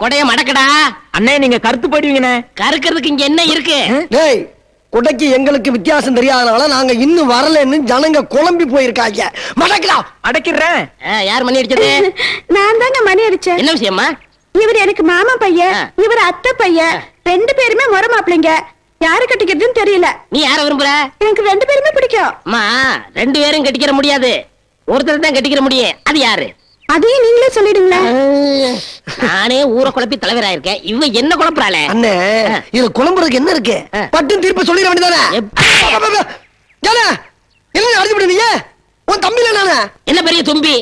கொடைய மடக்கடா. அண்ணே நீங்க கருத்து போயிடுவீங்கண்ணே. கருக்கிறதுக்கு இங்க என்ன இருக்கு? டேய், குடைக்கு எங்களுக்கு வித்தியாசம் தெரியாதனால நாங்க இன்னும் வரலன்னு ஜனங்க குழம்பி போயிருக்காங்க. மடக்கலாம். அடக்கிடுறேன். யார் மணி அடிச்சது? நான் தாங்க மணி அடிச்சேன். என்ன விஷயமா? இவர் எனக்கு மாமா பையன், இவர் அத்தை பையன், ரெண்டு பேருமே முறை மாப்பிள்ளைங்க. யாரு கட்டிக்கிறதுன்னு தெரியல. நீ யார விரும்புற? எனக்கு ரெண்டு பேருமே பிடிக்கும். அம்மா, ரெண்டு பேரும் கட்டிக்கிற முடியாது, ஒருத்தர் தான் கட்டிக்கிற முடியும். அது யாரு? அதையும் நீங்களே சொல்லிடுங்களேன். நானே ஊரை குழப்பி தலைவராயிருக்கேன், இவ என்ன குழப்பறாளே? அண்ணே, இது குழம்புறதுக்கு என்ன இருக்கு? பட்டு தீர்ப்பு சொல்லிட வேண்டியதானே? என்ன அடிச்சு விடுவீங்க? உன் தம்பில நானே. என்ன பெரிய தும்பி?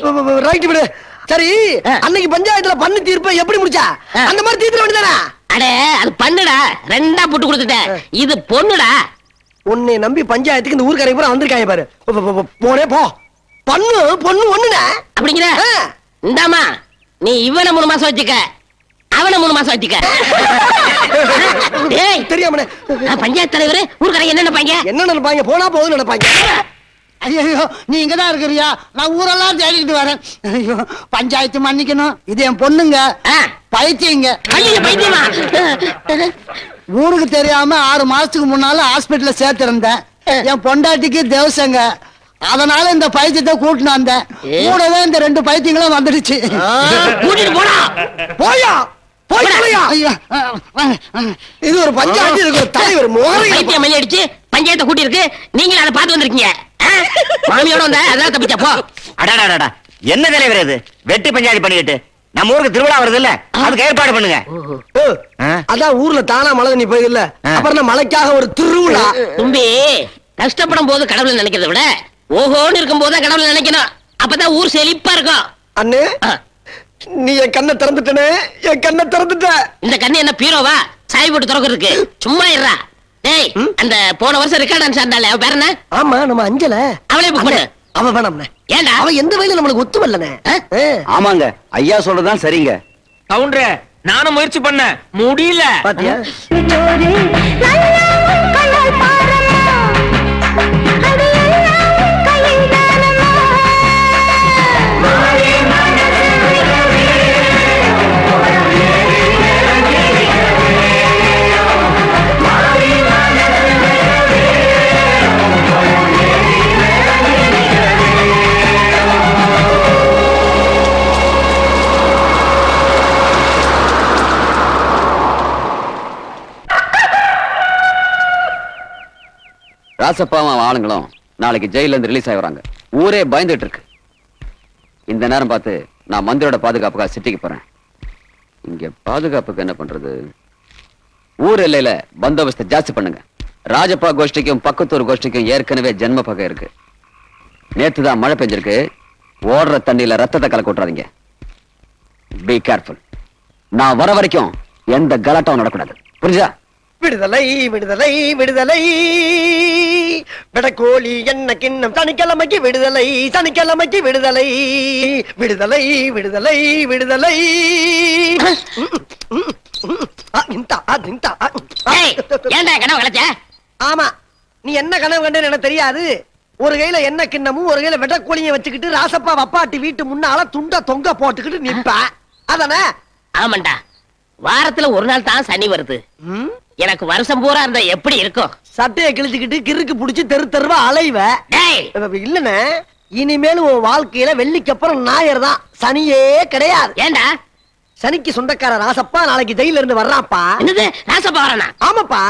ரைட் விடு. சரி, அன்னைக்கு பஞ்சாயத்துல பண்ணு தீர்ப்பை எப்படி முடிச்சா? அந்த மாதிரி தீர்த்து வேண்டியதானே? அடே, அது பண்ணுடா, ரெண்டா போட்டு கொடுத்துட்டேன். இது பொண்ணுடா. உன்னை நம்பி பஞ்சாயத்துக்கு இந்த ஊர்க்காரங்க பூரா வந்திருக்காங்க பாரு. போனே போ. பண்ணு பொண்ணு ஒண்ணுடா. அப்படிங்கிற? இந்தாமா, நீ இவனை 3 மாசம் வச்சுக்க, அவனை 3 மாசம் வச்சுக்க. டேய், தெரியாமனே பஞ்சாயத்து தலைவர் ஊர்க்காரங்க என்ன நினைப்பாங்க? என்ன நினைப்பாங்க? போனா போகுதுன்னு நினைப்பாங்க. ஐயோ, நீ இங்கதான் இருக்கிறியா? நான் ஊரெல்லாம் தேடிட்டு வரேன். ஐயோ, பஞ்சாயத்து மன்னிக்கணும், இது என் பொண்ணுங்க. பைத்தியங்க. ஐயோ, பைத்தியமா? ஊருக்கு தெரியாம 6 மாசத்துக்கு முன்னால ஹாஸ்பிட்டல்ல சேர்த்திருந்தேன். என் பொண்டாட்டிக்கு தேவசங்க, அதனால இந்த பைத்தியத்தை கூட்டினு வந்தேன். கூடவே இந்த 2 பைத்தியங்களும் வந்துடுச்சு. கூட்டிட்டு போடா. போயா போயா. இது ஒரு பஞ்சாயத்து, இதுக்கு ஒரு தலைவர் பைத்தியம் மணி அடிச்சு பஞ்சாயத்தை கூட்டி இருக்கு. நீங்க அதை பார்த்து வந்திருக்கீங்க. மாமியோட வந்த அதான் தப்பிச்சா போ. அடாடா, என்ன தலைவர் இது? வெட்டி பஞ்சாயத்து பண்ணிக்கிட்டு நம்ம ஊருக்கு திருவிழா வருது இல்ல, அதுக்கு ஏற்பாடு பண்ணுங்க. அதான் ஊர்ல தானா மழை நீ போயில, அப்புறம் மழைக்காக ஒரு திருவிழா. தும்பி, கஷ்டப்படும் போது கடவுளை நினைக்கிறத விட ஓஹோன்னு இருக்கும் போது கடவுளை நினைக்கணும். அப்பதான் ஊர் செழிப்பா இருக்கும். அண்ணே, நீ என் கண்ணை திறந்துட்டனே, என் கண்ணை திறந்துட்ட. இந்த கண்ணு என்ன பீரோவா சாய் போட்டு திறக்கிறதுக்கு? சும்மா இருடா. டேய், அந்த போன வருஷம் ரெக்கார்ட் டான்ஸ் ஆண்டாளே, அவ பேர் என்ன? ஆமா, நம்ம அஞ்சல. அவளே புக் பண்ணு. அவ வேணாம்ண்ணே. ஏண்டா? அவ எந்த வயல நம்மளுக்கு ஒத்து வரலனே. ஆமாங்க, ஐயா சொல்றதுதான் சரிங்க. கவுண்டரே, நானும் முயற்சி பண்ண முடியல. பாத்தியா? ராசப்பாவும் ஆளுங்களும் நாளைக்கு ஜெயில இருந்து ரிலீஸ் ஆகிறாங்க. ஊரே பயந்துட்டு இருக்கு. இந்த நேரம் பார்த்து நான் மந்திரோட பாதுகாப்புக்காக சிட்டிக்கு போறேன். இங்க பாதுகாப்புக்கு என்ன பண்றது? ஊர் எல்லையில பந்தோபஸ்தை ஜாஸ்தி பண்ணுங்க. ராஜப்பா கோஷ்டிக்கும் பக்கத்தூர் கோஷ்டிக்கும் ஏற்கனவே ஜென்ம பகை இருக்கு. நேத்துதான் மழை பெஞ்சிருக்கு. ஓடுற தண்ணியில ரத்தத்தை கலக்க விட்டுறாதீங்க. Be careful. நான் வர வரைக்கும் எந்த கலாட்டாவும் நடக்கூடாது. புரிஞ்சா? விடுதலை விடுதலை விடுதலை, விடக்கோழி என்ன கிண்ணம், சனிக்கிழமைக்கு விடுதலை, சனிக்கிழமைக்கு விடுதலை, விடுதலை விடுதலை விடுதலை. ஏண்டா கனவு கலைச்ச? ஆமா, நீ என்ன கனவு கண்டேன்னு எனக்கு தெரியாது. ஒரு கையில என்ன கிண்ணமும் ஒரு கையில வெட்டக்கோழியை வச்சுக்கிட்டு ராசப்பா வப்பாட்டி வீட்டு முன்னால துண்ட தொங்க போட்டுக்கிட்டு நிப்ப, அதானே? ஆமாண்டா, வாரத்துல ஒரு நாள் தான் சனி வருது. எனக்கு வருஷம் பூரா இருந்தா எப்படி இருக்கும்? சட்டையை கிழிச்சுக்கிட்டு கிறுக்கு புடிச்சு தெரு தெருவா அலைவ. இல்லன்னு இனிமேலும் உன் வாழ்க்கையில வெள்ளிக்கு அப்புறம் ஞாயிறு தான், சனியே கிடையாது. ஏண்டா? சனிக்கு சொந்தக்கார ராசப்பா நாளைக்கு ஜெயில இருந்து வர்றான்ப்பா. என்னது, ராசப்பா வரானா? ஆமாப்பா.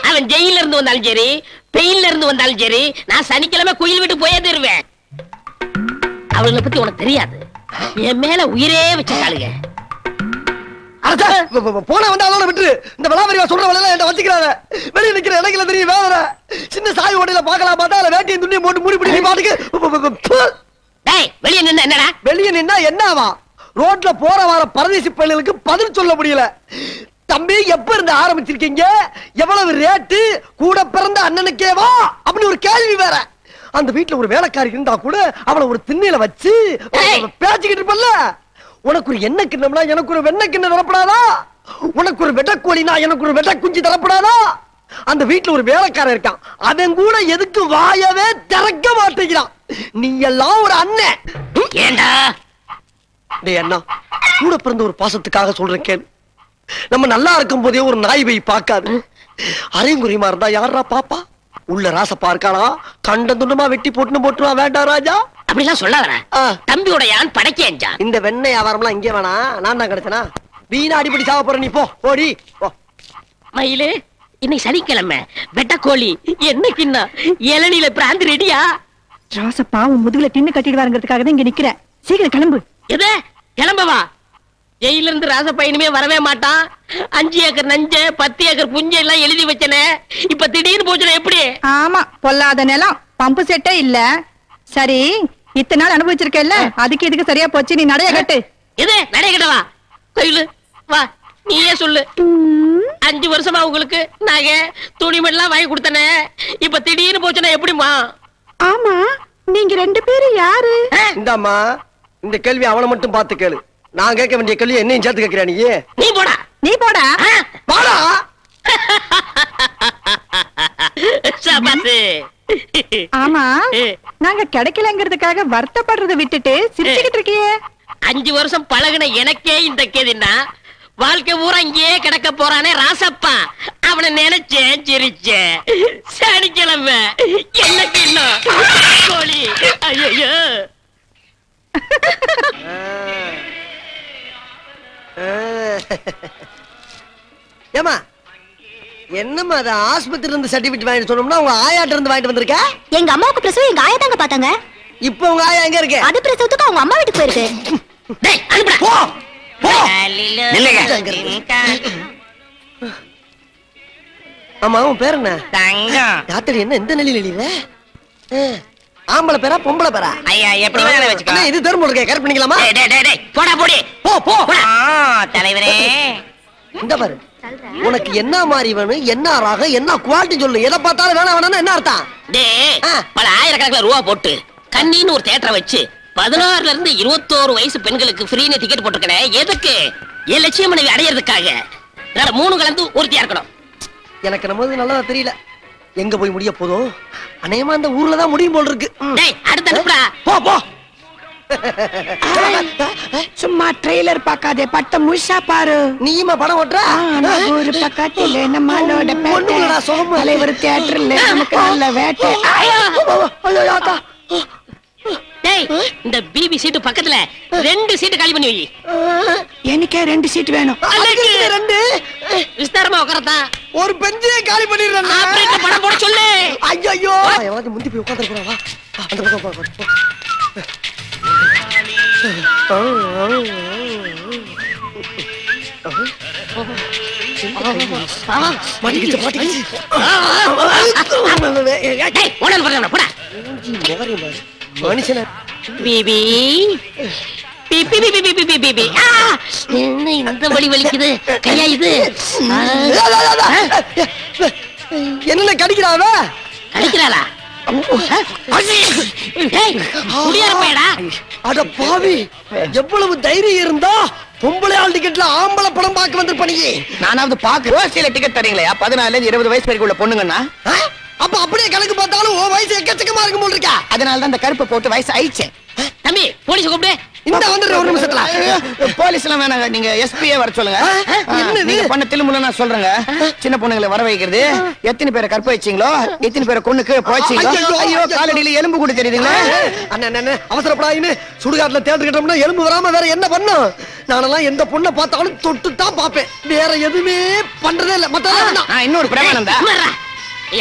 அவன் ஜெயில இருந்து வந்தாலும் சரி, பெயில்ல இருந்து வந்தாலும் சரி, நான் சனிக்கிழமை குயில் விட்டு போயே தருவேன். அவளை பத்தி உனக்கு தெரியாது. என் மேல உயிரே வச்சிருக்காளுங்க. போன வந்து அதோட விட்டு இந்த விளாவரியா சொல்ற வேலை என்கிட்ட வச்சுக்கிறாங்க. வெளியே நிக்கிற இடங்கள தெரியும் வேற சின்ன சாய் ஓட்டையில பாக்கலாம் பார்த்தா அதுல வேட்டியும் துணியும் போட்டு மூடி பிடி பாட்டுக்கு. வெளியே நின்னா என்னடா? வெளியே நின்னா என்னவா? ரோட்ல போற வர பரதேசி பள்ளிகளுக்கு பதில் சொல்ல முடியல. தம்பி, எப்ப இருந்து ஆரம்பிச்சிருக்கீங்க? எவ்வளவு ரேட்டு? கூட பிறந்த அண்ணனுக்கேவா அப்படி ஒரு கேள்வி வேற. அந்த வீட்டுல ஒரு வேலைக்காரி இருந்தா கூட அவளை ஒரு திண்ணையில வச்சு பேச்சுக்கிட்டு இருப்பல்ல. உனக்கு ஒரு எண்ணெய் கிண்ணம்னா எனக்கு ஒரு வெண்ணெய் கிண்ணம் தரப்படாதா? உனக்கு ஒரு வெட்டக்கோழினா எனக்கு ஒரு வெட்ட குஞ்சு தரப்படாதா? அந்த வீட்டுல ஒரு வேலைக்காரன் இருக்கான், அவன் கூட எதுக்கு வாயவே திறக்க மாட்டேங்கிறான். நீ எல்லாம் ஒரு அண்ணன். ஏண்டா டேய் அண்ணா, கூட பிறந்த ஒரு பாசத்துக்காக சொல்றேன் கேளு. நம்ம நல்லா இருக்கும் போதே ஒரு நாய் போய் பார்க்காது. அரைங்குறியமா இருந்தா யாரா பாப்பா? உள்ள ராசப்பா இருக்கானா? கண்ட துண்டமா வெட்டி போட்டுருவா. வேண்டாம் ராஜா, அப்படிலாம் சொல்லாதடா. ஆ. தம்பியோட யான் படைக்கேஞ்சான். இந்த வெண்ணெய் வியாபாரம்லாம் இங்கே வேணா. நான் தான் கிடைச்சனா வீணா அடிப்படி சாவ போற. நீ போ ஓடி போ. மயிலு, இன்னைக்கு சனிக்கிழமை வெட்டக்கோழி என்னைக்குன்னா இளநில பிராந்தி ரெடியா? ராசப்பா உன் முதுகுல டின்னு கட்டிடுவாருங்கிறதுக்காக தான் இங்க நிக்கிறேன். சீக்கிரம் கிளம்பு. எது கிளம்பவா? ஜெயில இருந்து ராசப்பா இனிமே வரவே மாட்டான். 5 ஏக்கர் நஞ்ச 10 ஏக்கர் புஞ்ச எல்லாம் எழுதி வச்சனே, இப்ப திடீர்னு போச்சுனா எப்படி? ஆமா, பொல்லாத நிலம், பம்பு செட்டே இல்ல. சரி, இத்தனை நாள் அனுபவிச்சிருக்கல, அதுக்கு இதுக்கு சரியா போச்சு. நீ நடைய கட்டு. எது நடைகிட்டவா? கோயிலு வா, நீயே சொல்லு. 5 வருஷமா உங்களுக்கு நகை துணிமெல்லாம் வாங்கி கொடுத்தனே, இப்ப திடீர்னு போச்சுனா எப்படிமா? ஆமா, நீங்க 2 பேரும் யாரு? இந்தாம்மா, இந்த கேள்வி அவனை மட்டும் பார்த்து கேளு. நான் கேட்க வேண்டிய கேள்வி என்னையும் சேர்த்து கேட்கிறா நீ. நீ போடா. நீ போடா. வாடா. சபாசு. ஆமா, நாங்க கிடைக்கலங்கிறதுக்காக வருத்தப்படுறதை விட்டுட்டு சிரிச்சுக்கிட்டு இருக்கியே. 5 வருஷம் பழகுன எனக்கே இந்த கேதின்னா, வாழ்க்கை பூரா இங்கேயே கிடக்க போறானே ராசப்பா, அவனை நினைச்சேன் சிரிச்சேன். சனிக்கிழமை எனக்கு இன்னும் கோழி. ஐயோ, ஏமா என்னம்மா அது ஆஸ்பத்திரி இருந்து சர்டிபிகேட் வாங்கிட்டு சொன்னோம்னா உங்க ஆயாட்ட இருந்து வாங்கிட்டு வந்திருக்க? எங்க அம்மாவுக்கு பிரசவம் எங்க ஆயா தாங்க பாத்தாங்க. இப்போ உங்க ஆயா எங்க இருக்கு? அது பிரசவத்துக்கு அவங்க அம்மா வீட்டுக்கு போயிருக்கு. டேய் அனுப்புடா. போ போ. நில்லுங்க. ஆமா, உன் பேர் என்ன? தங்கம். ராத்திரி என்ன இந்த நிலையில எழுதிற? ஆம்பளை பேரா பொம்பளை பேரா? ஐயா எப்படி வேணாலும் வச்சுக்கோ. அண்ணா, இது தெரியும் இருக்கே, கரெக்ட் பண்ணிக்கலாமா? டேய் டேய் டேய், டேய் போடா போடி. போ போ. தலைவரே, இந்த பாரு, உனக்கு என்ன மாதிரி வேணும், என்ன ராகம், என்ன குவாலிட்டி சொல்லு. எதை பார்த்தாலும் வேணாம் வேணாம்னு என்ன அர்த்தம்? டேய் ஆ. பல ஆயிரக்கணக்கில் ரூபா போட்டு கண்ணின்னு ஒரு தியேட்டரை வச்சு 16ல இருந்து 21 வயசு பெண்களுக்கு ஃப்ரீன்னு டிக்கெட் போட்டுருக்கேன். எதுக்கு? என் லட்சிய மனைவி அடையிறதுக்காக. அதனால 3 கலந்து ஒருத்தியா இருக்கணும். எனக்கு நம்ம நல்லதா தெரியல. எங்க போய் முடிய போதும்? அநேகமா அந்த ஊர்ல தான் முடியும் போல் இருக்கு. டேய் அடுத்து அனுப்புடா. போ போ. சும்மா ட்ரெய்லர் பார்க்காதே, பட்ட முழுசா பாரு. நீயுமா படம் ஓட்டுற? ஒரு பக்கத்துல நம்மளோட ஒண்ணுமில்லடா, சுகமா. தலைவர் தியேட்டர்ல நமக்கு நல்ல வேட்டை. ஐயோ, ஆத்தா. டேய் இந்த பிபி சீட்டு பக்கத்துல 2 சீட்டு காலி பண்ணி வை. எனக்கே 2 சீட் வேணும். அதுக்கு இது ரெண்டு. விஸ்தாரமா உட்காரதா. ஒரு பெஞ்சே காலி பண்ணிடுறேன். ஆபரேட்டர் படம் போட சொல்லு. ஐயோ, எவனாவது முந்தி போய் உட்கார்ந்து வா. அந்த பக்கம் போ. மாட்டிக்கிச்சு மாட்டிக்கிச்சு. டேய் ஓடன போடா போடா. மனுஷன பிபி பிபி பிபி பிபி பிபி பிபி. என்ன இந்த வலி வலிக்குது கையா இது? என்ன கடிக்கிறாவ? அடிக்கிறாளா? டேய் குடியார பையடா. அட பாவி, எவ்வளவு தைரியம் இருந்தா பொம்பளை ஆள் டிக்கெட்ல ஆம்பளை படம் பார்க்க வந்திருப்ப நீ. நானாவது பாக்கு ஓசியில டிக்கெட் தரீங்களா? 14 ல 20 வயசு வரைக்கும் உள்ள பொண்ணுங்கன்னா அப்ப அப்படியே கணக்கு பார்த்தாலும் உன் வயசு எக்கச்சக்கமா இருக்கும் போல் இருக்கா. அதனால தான் இந்த கருப்பை போட்டு வயசு ஆயிடுச்சு. தம்பி போலீஸ் கூப்பிடு. இந்த வந்துடுற ஒரு நிமிஷத்துல. போலீஸ் எல்லாம் வேணாங்க, நீங்க எஸ்பியே வர சொல்லுங்க. என்னது? நீங்க பண்ண தில்லுமுள்ள நான் சொல்றேங்க. சின்ன பொண்ணுங்களை வர வைக்கிறது, எத்தனை பேரை கற்ப வச்சீங்களோ, எத்தனை பேரை கொன்னுக்கு போச்சீங்களோ. ஐயோ காலடியில எலும்பு கூட தெரியுதுங்களா? அண்ணன் அவசரப்படாயின்னு சுடுகாட்டுல தேர்ந்து கிட்டோம்னா எலும்பு வராம வேற என்ன பண்ணும்? நானெல்லாம் எந்த பொண்ணை பார்த்தாலும் தொட்டு தான் பாப்பேன், வேற எதுவுமே பண்றதே இல்ல. மத்த இன்னொரு பிரமானந்தா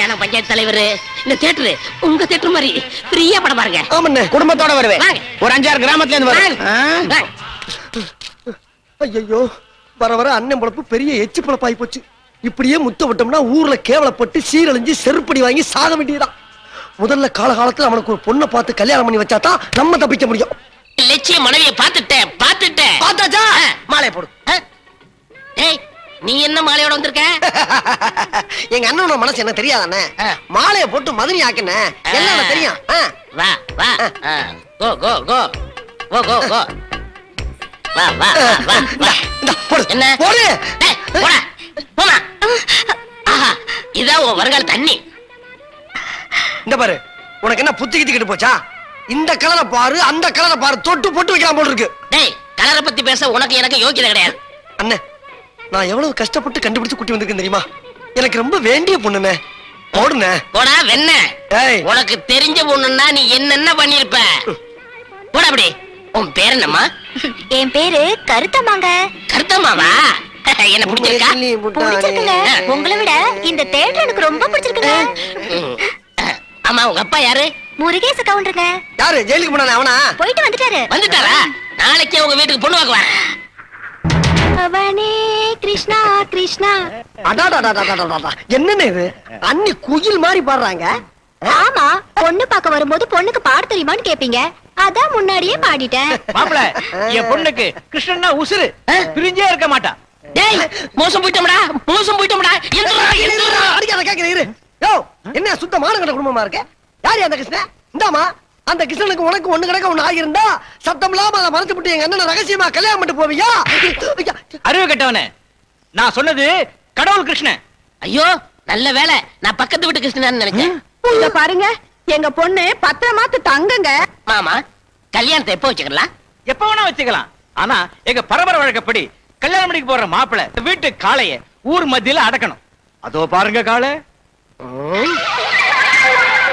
ஏன்னா பஞ்சாயத்து தலைவர், இந்த தியேட்டரு உங்க தியேட்டர் மாதிரி ஃப்ரீயா படம் பாருங்க. ஆமண்ணே, குடும்பத்தோட வருவேன். ஒரு 5-6 கிராமத்துல இருந்து வருவேன். ஐயோ, வர வர அண்ணன் பொழப்பு பெரிய எச்சு பொழப்பாகி போச்சு. இப்படியே முத்த விட்டோம்னா ஊர்ல கேவலப்பட்டு சீரழிஞ்சு செருப்படி வாங்கி சாக வேண்டியதுதான். முதல்ல காலகாலத்துல அவனுக்கு ஒரு பொண்ணை பார்த்து கல்யாணம் பண்ணி வச்சாதான் நம்ம தப்பிக்க முடியும். லட்சிய மனைவியை பார்த்துட்டேன். பார்த்தாச்சா? மாலை போடு. ஏய் நீ என்ன மாலையோட வந்திருக்க? எங்க அண்ணனோட மனசு என்ன தெரியாதானே? மாலையை போட்டு மதுரை ஆக்கின என்ன தெரியும். வா வா கோ கோ கோ கோ கோ கோ வா வா வா வா. என்ன போடு. ஏய் போடா போமா. ஆஹா இதான் உன் வருங்கால தண்ணி. இந்த பாரு, உனக்கு என்ன புத்தி கிட்டு போச்சா? இந்த கலரை பாரு, அந்த கலரை பாரு, தொட்டு போட்டு வைக்கலாம் போல இருக்கு. டேய் கலரை பத்தி பேச உனக்கு எனக்கு யோக்கியதை கிடையாது. அண்ணே, நான் எவ்வளவு கஷ்டப்பட்டு கண்டுபிடிச்சு குட்டி வந்திருக்கேன் தெரியுமா? எனக்கு ரொம்ப வேண்டிய பொண்ணுண்ணே. போடுண்ணே. போடா வெண்ண. ஏய், உனக்கு தெரிஞ்ச பொண்ணுன்னா நீ என்னென்ன பண்ணிருப்ப? போடா அப்படி. உன் பேர் என்னம்மா? என் பேரு கருத்தம்மாங்க. கருத்தம்மாவா? என்ன பிடிச்சிருக்கா? பிடிச்சிருக்குங்க. உங்களை விட இந்த தேட்டர் எனக்கு ரொம்ப பிடிச்சிருக்குங்க. ம். ஆமா, உங்க அப்பா யாரு? முருகேச கவுண்டருங்க. யாரு ஜெயிலுக்கு போனானே அவனா? போயிட்டு வந்துட்டாரு. வந்துட்டாரா? நாளைக்கே உங்க வீட்டுக்கு பொண்ணு பார்க்க வரேன். அவனே கிருஷ்ணா கிருஷ்ணா. அடாடாடாடாடாடா, என்னண்ணே இது? அண்ணி குயில் மாதிரி பாடுறாங்க. ஆமா, பொண்ணு பார்க்க வரும்போது பொண்ணுக்கு பாட தெரியுமான்னு கேப்பீங்க. அதான் முன்னாடியே பாடிட்டேன். மாப்பிள, என் பொண்ணுக்கு கிருஷ்ணன்னா உசுரு, பிரிஞ்சே இருக்க மாட்டா. டேய், மோசம் போயிட்டோம்டா, மோசம் போயிட்டோம்டா. எந்திரா, எந்திரா. அடிக்காத கேக்குற இரு. யோ, என்ன சுத்தமான கண்ட குடும்பமா இருக்க? யாரு அந்த கிருஷ்ணன்? இந்தாமா, அந்த கிருஷ்ணனுக்கு உனக்கு ஒண்ணு கிடக்க ஒண்ணு ஆகியிருந்தா சத்தம் இல்லாம அதை மறைச்சு விட்டு எங்க அண்ணன் ரகசியமா கல்யாணம் பண்ணிட்டு போவியா? அறிவு கெட்டவனே, நான் சொன்னது கடவுள் கிருஷ்ணன். ஐயோ, நல்ல வேலை. நான் பக்கத்து வீட்டு கிருஷ்ணன் நினைச்சேன். இத பாருங்க, எங்க பொண்ணு பத்திரமாத்து தங்குங்க. மாமா, கல்யாணத்தை எப்போ வச்சுக்கலாம்? எப்ப வேணா வச்சுக்கலாம். ஆனா எங்க பரம்பரை வழக்கப்படி கல்யாணம் பண்ணிக்கு போற மாப்பிளை வீட்டு காளைய ஊர் மத்தியில அடக்கணும். அதோ பாருங்க காளை.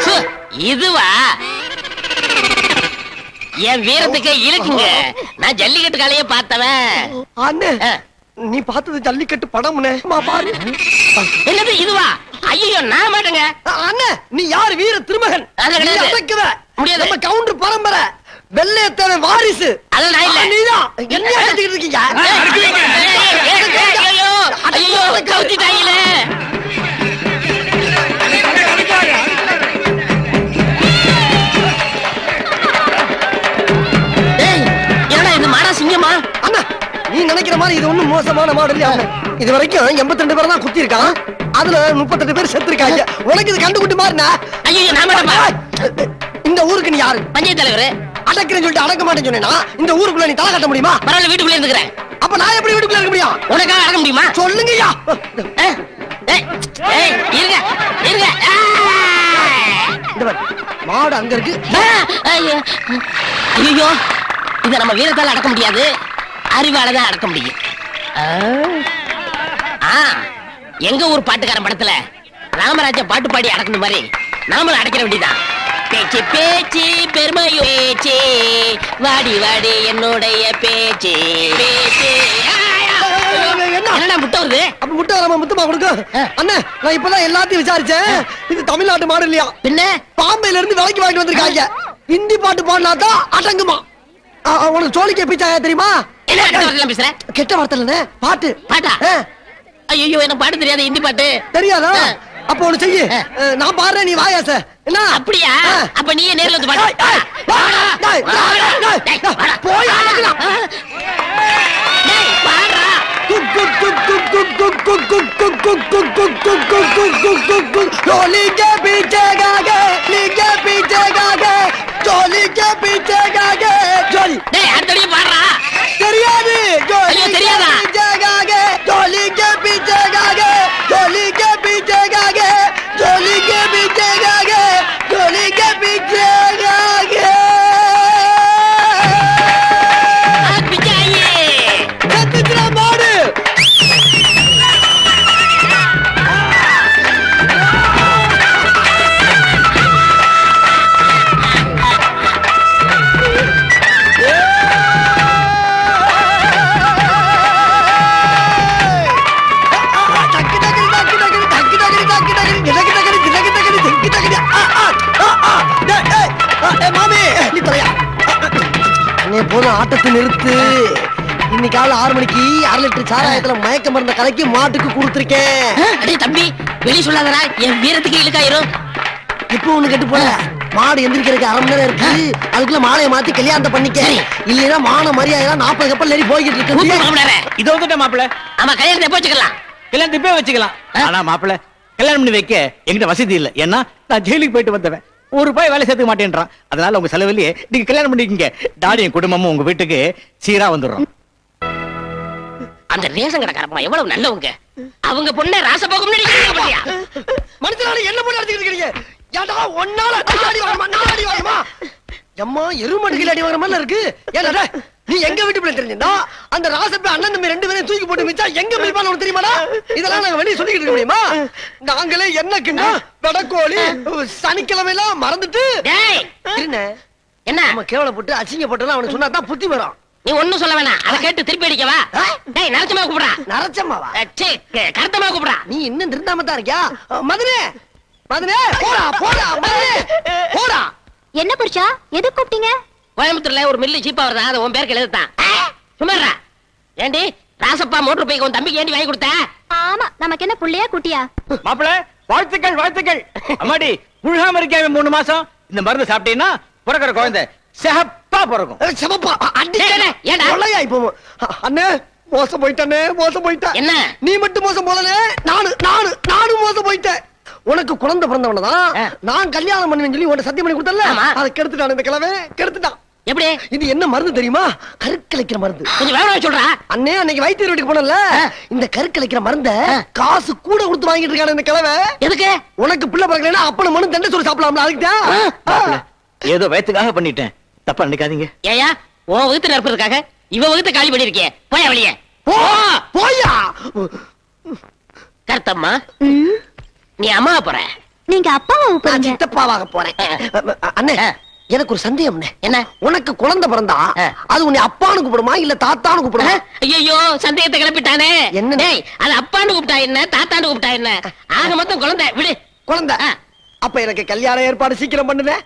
சு, இதுவா? என் வீரத்துக்கு இருக்குங்க. நான் ஜல்லிக்கட்டு காலையே பார்த்தவன். அண்ணே, நீ பார்த்தது ஜல்லிக்கட்டு படம்னே. பாரு. என்னது இதுவா? ஐயோ, நான் மாட்டேங்க. அண்ணே, நீ யாரு? வீர திருமகன். அது நீ கிடையாது. அடக்குவ. முடியாது. நம்ம கவுண்டர் பரம்பரை வெள்ளையத்தேவ வாரிசு. அதெல்லாம் நான் இல்ல. நீதான் என்ன அடிச்சிட்டு இருக்கீங்க? ஐயோ, ஐயோ, கவுத்திட்டாங்களே. டேய், என்னடா இது மாடா சிங்கமா? அண்ணா, நீ நினைக்கிற மாதிரி இது ஒண்ணும் மோசமான மாடல் இல்ல. இது வரைக்கும் 82 பேர் தான் குத்தி இருக்கான். அதுல 32 பேர் செத்து இருக்காங்க. உனக்கு இது கண்டுகுட்டி மாறினா? ஐயோ, நான் மாட்டேப்பா. இந்த ஊருக்கு நீ யாரு? பஞ்சாயத்து தலைவர். அடக்கிறேன்னு சொல்லிட்டு அடக்க மாட்டேன்னு சொன்னேன்னா இந்த ஊருக்குள்ள நீ தலை கட்ட முடியுமா? பரவாயில்ல, வீட்டுக்குள்ளே இருந்துக்கிறேன். அப்ப நான் எப்படி வீட்டுக்குள்ள இருக்க முடியும்? உனக்காக அடக்க முடியுமா? சொல்லுங்கய்யா. ஏய், ஏய், இருங்க, இருங்க. இந்த பாரு, மாடு அங்க இருக்கு. ஐயோ, இத நம்ம வீரத்தால அடக்க முடியாது, அறிவால தான் அடக்க முடியும். எங்க ஊர் பாட்டுக்காரன் படத்துல ராமராஜ பாட்டு பாடி அடக்கணும் மாதிரி நாமளும் அடக்கிற வேண்டியதான். பேச்சு பேச்சு பெருமையோ பேச்சு, வாடி வாடி என்னுடைய பேச்சு பேச்சு. என்னடா முட்டை வருது? அப்ப முட்டை வராம முத்தமா கொடுக்கும். அண்ணே, நான் இப்பதான் எல்லாத்தையும் விசாரிச்சேன். இது தமிழ்நாட்டு மாடு இல்லையா? பின்ன பாம்பேல இருந்து விலைக்கு வாங்கிட்டு வந்திருக்காங்க. ஹிந்தி பாட்டு பாடினாதான் அடங்குமா. உனக்கு சோழிக்க பிச்சாயா தெரியுமா? என்ன கெட்ட வார்த்தை பேசுற? கெட்ட வார்த்தை இல்ல, பாட்டு. பாட்டா? ஐயோ, எனக்கு பாட்டு தெரியாது, ஹிந்தி பாட்டு தெரியாதா? அப்ப ஒண்ணு செய்யு, நான் பாடுறேன், நீ வாயாச. என்ன அப்படியா? அப்ப நீயே நேர்ல வந்து பாடு. போய் அடக்கலாம். டேய், பாடுறா. चोली के पीछे गागे, लीके पीछे गागे, चोली के पीछे गागे, चोली. டேய், அடுத்தடி பாடுறா. தெரியாது. ஐயோ, தெரியாதா? पीछे गागे, चोली के पीछे गागे, चोली के पीछे गागे, चोली के पीछे गागे, चोली के पीछे गागे. பிச்சாயி. கத்துக்குற மாடு. போதும், ஆட்டத்தை நிறுத்து. இன்னைக்கு காலை 6 மணிக்கு 1/2 லிட்டர் சாராயத்துல மயக்க மருந்த கலக்கி மாட்டுக்கு கொடுத்துருக்கேன். அடே தம்பி, வெளிய சொல்லாதடா, என் வீரத்துக்கு இழுக்காயிரும். இப்போ ஒண்ணு கெட்டு போல, மாடு எந்திரிக்கிறதுக்கு 1/2 மணி நேரம் இருக்கு. அதுக்குள்ள மாலையை மாத்தி கல்யாணத்தை பண்ணிக்க. இல்லைன்னா மான மரியாதை 40 கப்பல் ஏறி போய்கிட்டு கூப்பிட்டு இருக்கு. மாப்பிள்ளாரே. இத வந்துட்ட மாப்பிள. ஆமா, கல்யாணத்தை எப்போ வச்சுக்கலாம்? கல்யாணத்தை இப்பவே வச்சுக்கலாம். ஆனா மாப்பிள, கல்யாணம் பண்ணி வைக்க என்கிட்ட வசதி இல்ல. ஏன்னா நான் ஜெயிலுக்கு போயிட்டு வந்தவன். ₹1 வேலை சேர்த்துக்க மாட்டேன்றான். அதனால உங்க செலவுலயே நீங்க கல்யாணம் பண்ணிக்கீங்க. டாடியும் குடும்பமும் உங்க வீட்டுக்கு சீரா வந்துடுறோம். அந்த ரேஷன் கடைக்காரமா எவ்வளவு நல்லவங்க. அவங்க பொண்ணை ராசபோகம் நடிக்கிறாங்க பாத்தியா? மனுஷனால என்ன பண்ணி அடிச்சிட்டு இருக்கீங்க? ஏன்டா ஒன்னால அடி வாங்கமா, நான் அடி வாங்கமா? எம்மா எருமடுகில அடி வாங்குற மாதிரி இருக்கு. ஏன்டா நீ எங்க வீட்டு பிள்ளை தெரிஞ்சிருந்தா அந்த ராசப்ப அண்ணன் தம்பி 2 பேரையும் தூக்கி போட்டு மிச்சா எங்க பிடிப்பான்னு உனக்கு தெரியுமாடா? இதெல்லாம் நாங்க வெளியே சொல்லிக்கிட்டு இருக்க முடியுமா? நாங்களே என்னக்குன்னா வெடக்கோழி சனிக்கிழமை எல்லாம் மறந்துட்டு டேய் இருண்ணே. என்ன நம்ம கேவலப்பட்டு அசிங்கப்பட்டு அவனுக்கு சொன்னா தான் புத்தி வரும். நீ ஒண்ணும் சொல்ல வேணாம் அத கேட்டு திருப்பி அடிக்கவா டேய் நரச்சமா கூப்பிடுறா நரச்சம்மாவா? கருத்தமா கூப்பிடுறா நீ இன்னும் திருந்தாம தான் இருக்கியா? மதுரே மதுரே போடா போடா மதுரே போடா. என்ன புருஷா எது கூப்பிட்டீங்க? கோயம்புத்தூர்ல ஒரு மில்லு சீப்பா வருதா அது உன் பேருக்கு எழுதுதான் சும்மாறா. ஏண்டி ராசப்பா மோட்டர் பைக் உன் தம்பிக்கு ஏண்டி வாங்கி கொடுத்த? ஆமா நமக்கு என்ன புள்ளையா குட்டியா? மாப்பிள வாழ்த்துக்கள் வாழ்த்துக்கள். அம்மாடி புழுகாம இருக்காம 3 மாசம் இந்த மருந்து சாப்பிட்டீங்கன்னா பிறக்கிற குழந்தை சிகப்பா பிறக்கும். சமப்பா ஏடா, ஏடா? கொள்ளையாய் போவோம். அண்ணே மோசம் போயிட்டே மோசம் போயிட்டேன். என்ன? நீ மட்டும் மோசம் போலனே நானும் மோசம் போயிட்டேன். உனக்கு குழந்தை பிறந்தவனதான் நான் கல்யாணம் பண்ணுவேன்னு சொல்லி உன்னை சத்தியம் பண்ணி கொடுத்தல ஆமா. அதை கெடுத்துட்டான் இந்த கிழமை கெடுத்துட்டான். எப்படி இது என்ன மருந்து தெரியுமா? கருக்கலைக்கிற மருந்து. கொஞ்சம் வேணும் சொல்றா. அண்ணே அன்னைக்கு வைத்தியர் வீட்டுக்கு போனல இந்த கருக்கலைக்கிற மருந்த காசு கூட கொடுத்து வாங்கிட்டு இருக்கான இந்த கிழமை. எதுக்கு? உனக்கு பிள்ளை பிறக்கலைன்னா அப்பன மனு தண்டை சோறு சாப்பிடலாம்ல அதுக்குதான். மாப்பிள, ஏதோ வயத்துக்காக பண்ணிட்டேன், தப்பா நினைக்காதீங்க. ஏயா உன் வகுத்து நிரப்புறதுக்காக இவ வகுத்து காலி பண்ணிருக்கே போயா வெளியே. போயா கருத்தம்மா நீ அம்மா போற நீங்க அப்பாவை நான் கூப்பிடுங்க. சித்தப்பாவாக போறேன். அண்ணே எனக்கு ஒரு சந்தேகம். என்ன? உனக்கு குழந்தை பிறந்தா அது உன்னை அப்பான்னு கூப்பிடுமா இல்ல தாத்தான்னு கூப்பிடுமா? ஐயோ சந்தேகத்தை கிளப்பிட்டானே. என்ன? டேய் அது அப்பான்னு கூப்பிட்டா என்ன தாத்தான்னு கூப்பிட்டா என்ன? ஆக மொத்தம் குழந்தை விடு. குழந்தை அப்ப எனக்கு கல்யாண ஏற்பாடு சீக்கிரம் பண்ணுவேன்.